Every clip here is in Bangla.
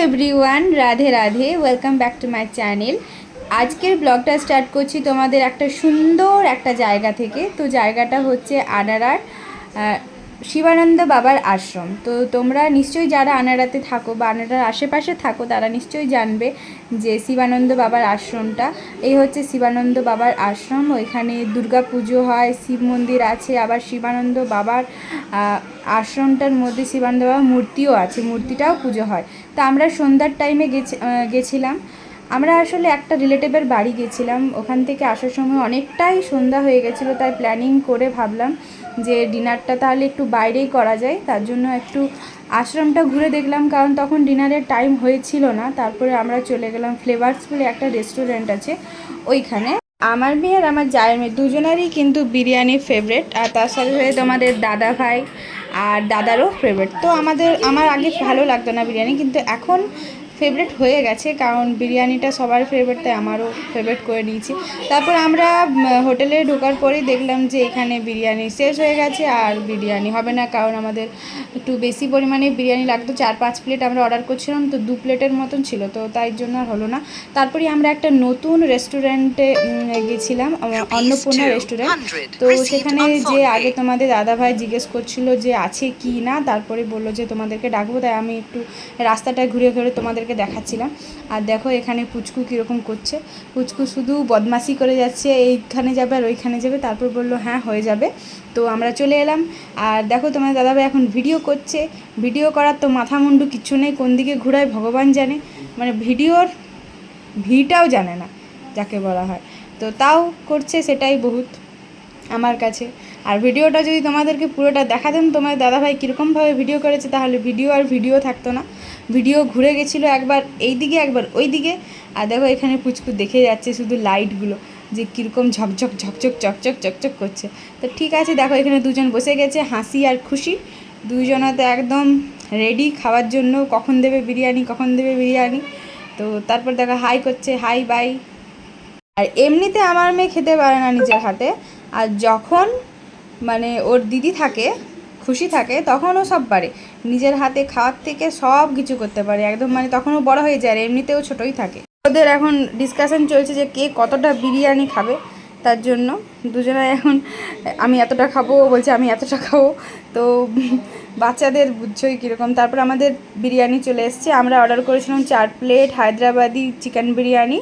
Everyone, Radhe Radhe. Welcome back to my channel. আজকের ব্লগটা স্টার্ট করছি তোমাদের একটা সুন্দর একটা জায়গা থেকে। তো জায়গাটা হচ্ছে আনাড়ার শিবানন্দ বাবার আশ্রম। তো তোমরা নিশ্চয়ই যারা আনাড়াতে থাকো বা আনাড়ার আশেপাশে থাকো তারা নিশ্চয়ই জানবে যে শিবানন্দ বাবার আশ্রমটা। এই হচ্ছে শিবানন্দ বাবার আশ্রম। ওইখানে দুর্গা পুজো হয়, শিব মন্দির আছে, আবার শিবানন্দ বাবার আশ্রমটার মধ্যে শিবানন্দ বাবার মূর্তিও আছে, মূর্তিটাও পুজো হয়। তো আমরা সন্ধ্যার টাইমে গেছিলাম। আমরা আসলে একটা রিলেটিভের বাড়ি গেছিলাম, ওখান থেকে আসার সময় অনেকটাই সন্ধ্যা হয়ে গেছিলো, তাই প্ল্যানিং করে ভাবলাম যে ডিনারটা তাহলে একটু বাইরেই করা যায়। তার জন্য একটু আশ্রমটা ঘুরে দেখলাম, কারণ তখন ডিনারের টাইম হয়েছিল না। তারপরে আমরা চলে গেলাম ফ্লেভার্স বলে একটা রেস্টুরেন্ট আছে ওইখানে। আমার মেয়ে আর আমার জায়ের মেয়ে দুজনেরই কিন্তু বিরিয়ানি ফেভারেট, আর তার সাথে সাথে তোমাদের দাদা ভাই আর দাদারও ফেভারেট। তো আমার আগে ভালো লাগতো না বিরিয়ানি, কিন্তু এখন ফেভারেট হয়ে গেছে, কারণ বিরিয়ানিটা সবার ফেভারেট, তাই আমারও ফেভারেট করে নিয়েছি। তারপর আমরা হোটেলে ঢোকার পরেই দেখলাম যে এখানে বিরিয়ানি শেষ হয়ে গেছে, আর বিরিয়ানি হবে না, কারণ আমাদের একটু বেশি পরিমাণে বিরিয়ানি লাগতো। 4-5 প্লেট আমরা অর্ডার করছিলাম, তো 2 প্লেটের মতন ছিল, তো তাই জন্য আর হলো না। তারপরে আমরা একটা নতুন রেস্টুরেন্টে গেছিলাম, অন্নপূর্ণা রেস্টুরেন্ট। তো সেখানে যে আগে তোমাদের দাদাভাই জিজ্ঞেস করছিল যে আছে কি না, তারপরে বললো যে তোমাদেরকে ডাকবো, তাই আমি একটু রাস্তাটা ঘুরে ঘুরে তোমাদেরকে দেখাচ্ছিলাম। আর দেখো এখানে পুচকু কীরকম করছে, পুচকু শুধু বদমাশি করে যাচ্ছে, এইখানে যাবে আর ওইখানে যাবে। তারপর বললো হ্যাঁ হয়ে যাবে। তো আমরা চলে এলাম, আর দেখো তোমার দাদাভাই এখন ভিডিও করছে। ভিডিও করার তো মাথা মুন্ডু কিচ্ছু নেই, কোন দিকে ঘুরায় ভগবান জানে, মানে ভিডিওর ভিটাও জানে না যাকে বলা হয়। তো তাও করছে, সেটাই বহুত আমার কাছে। আর ভিডিওটা যদি তোমাদেরকে পুরোটা দেখাতেন তোমার দাদাভাই কীরকমভাবে ভিডিও করেছে, তাহলে ভিডিও থাকতো না। ভিডিও ঘুরে গেছিলো, একবার এই দিকে একবার ওই দিকে। আর দেখো এখানে পুচকু দেখে যাচ্ছে শুধু লাইটগুলো যে কীরকম ঝকঝক ঝকঝক চকচক চকচক করছে। তো ঠিক আছে, দেখো এখানে দুজন বসে গেছে, হাসি আর খুশি দুইজনাতে একদম রেডি খাওয়ার জন্য, কখন দেবে বিরিয়ানি। তো তারপর দেখো হাই করছে, হাই বাই। আর এমনিতে আমার মেয়ে খেতে পারে না নিজের হাতে, আর যখন মানে ওর দিদি থাকে, খুশি থাকে, তখনও সব পারে নিজের হাতে খাওয়ার থেকে, সব কিছু করতে পারে একদম, মানে তখনও বড় হয়ে যায়, আর এমনিতেও ছোটোই থাকে। ওদের এখন ডিসকাশন চলছে যে কে কতটা বিরিয়ানি খাবে। তার জন্য দুজনে এখন আমি এতটা খাবো বলছে, আমি এতটা খাবো। তো বাচ্চাদের বুঝছোই কীরকম। তারপর আমাদের বিরিয়ানি চলে এসছে। আমরা অর্ডার করেছিলাম 4 প্লেট হায়দ্রাবাদি চিকেন বিরিয়ানি,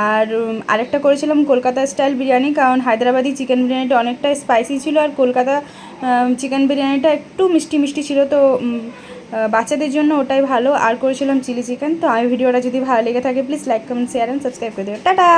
আর আরেকটা করেছিলাম কলকাতা স্টাইল বিরিয়ানি, কারণ হায়দ্রাবাদি চিকেন বিরিয়ানিটা অনেকটা স্পাইসি ছিল, আর কলকাতা চিকেন বিরিয়ানিটা একটু মিষ্টি মিষ্টি ছিল। তো বাচ্চাদের জন্য ওটাই ভালো। আর করেছিলাম চিলি চিকেন। তো আমি ভিডিওটা যদি ভালো লেগে থাকে please like, comment, share and subscribe করে দেবে। টাটা।